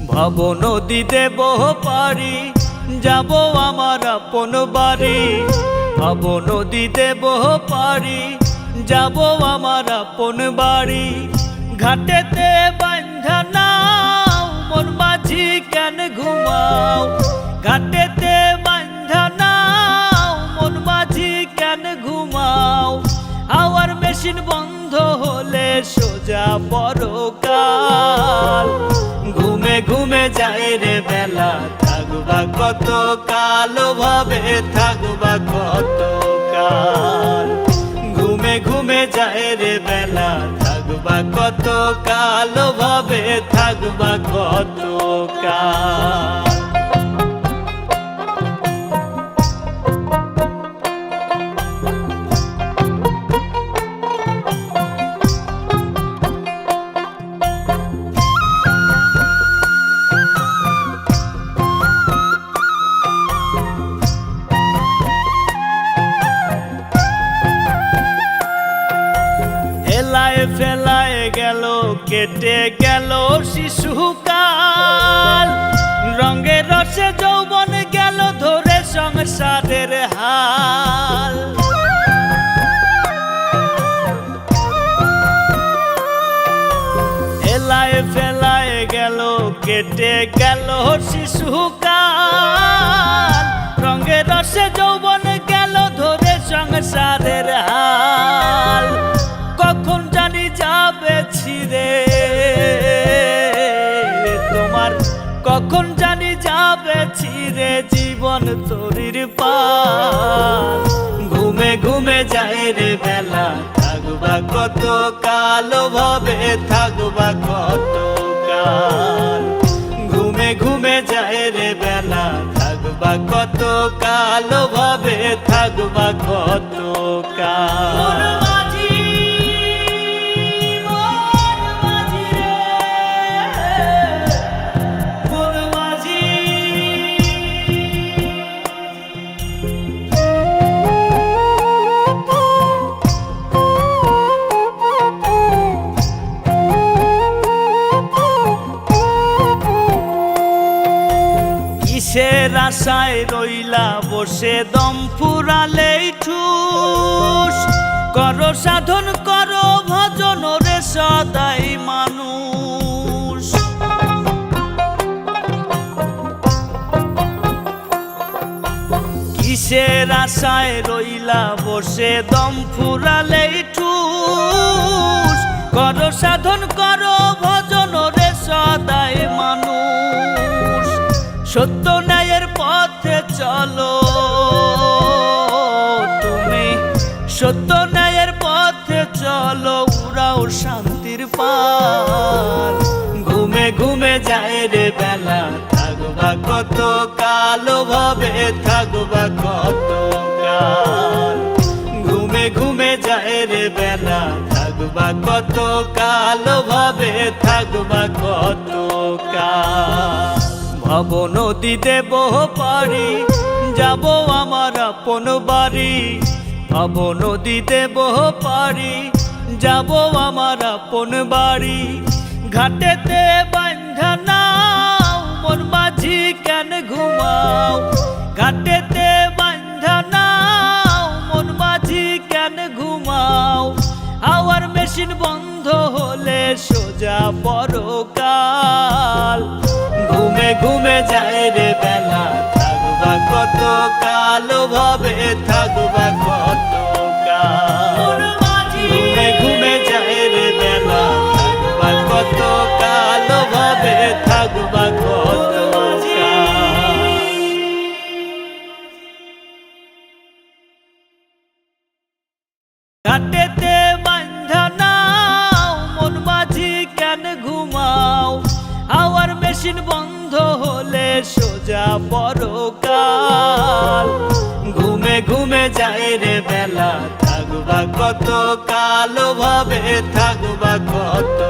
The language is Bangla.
ভাব নদী দেব পারি যাব আমার আপন বাড়ি। ভাব নদী দেব পারি যাব আমার আপন বাড়ি। ঘাটেতে বান্ধা নাও মন মাঝি কেন ঘুমাও। ঘাটেতে বান্ধা নাও মন মাঝি কেন ঘুমাও। হাওয়ার মেশিন বন্ধ হলে সোজা পরকাল। ঘুমে ঘুমে যায় রে বেলা থাকবা কত কাল ভাবে থাকবা কত কাল। ঘুমে ঘুমে যায় রে বেলা থাকবা কত কাল ভাবে থাকবা কত কাল। ফেলায় গেল কেটে গেল শিশুকাল। রঙে রসে যৌবন গেল ধরে সংসারের হাল। এলায় ফেলায় গেল কেটে গেল শিশুকাল। রঙে রসে যৌবন গেল ধরে সংসারের হাল। কখন জানি যাবে ছিঁড়ে তোমার, কখন জানি যাবে ছিঁড়ে জীবন তরির পাল। ঘুমে ঘুমে যায় রে বেলা থাকবা কত কাল ভাবে থাকবা কত কাল। ঘুমে ঘুমে যায় রে বেলা থাকবা কত কাল ভাবে থাকবা কত কাল। কিসের আশায় রইলা বসে দম ফুরালেই ঠুস। করো সাধন করো ভজন রে সদাই মানুষ। কিসের আশায় রইলা বসে দম ফুরালেই ঠুস। করো সাধন করো ভজন রে সদাই মানুষ। সত্য ন্যায়ের পথে চলো তুমি, সত্য ন্যায়ের পথে চলো উড়াও শান্তির পাল। ঘুমে ঘুমে যায় রে বেলা থাকবা কত কাল ভাবে থাকবা কত কাল। ঘুমে ঘুমে যায় রে বেলা থাকবা কত কাল ভাবে থাকবা কত কাল। ভাব নদী দেব পারি যাব আমার আপন বাড়ি। ভাব নদী দেব পারি যাব আমার আপন বাড়ি। ঘাটেতে বান্ধা নাও মন মাঝি কেন ঘুমাও। ঘাটেতে বান্ধা নাও মন মাঝি কেন ঘুমাও। হাওয়ার মেশিন বন্ধ হলে সোজা পরকাল। ঘুমে ঘুমে যায় রে বেলা থাকবা কত কাল ভাবে থাকবা কত কাল। ঘুমে ঘুমে যায় রে বেলা থাকবা কত কাল ভাবে থাকবা কত কাল। ঘাটেতে বান্ধা নাও মন মাঝি কেন ঘুমাও। হাওয়ার মেশিন বন্ধ হলে সোজা পরকাল। ঘুমে ঘুমে রে বেলা, থাকবা কত কালো ভাবে, থাকবা কত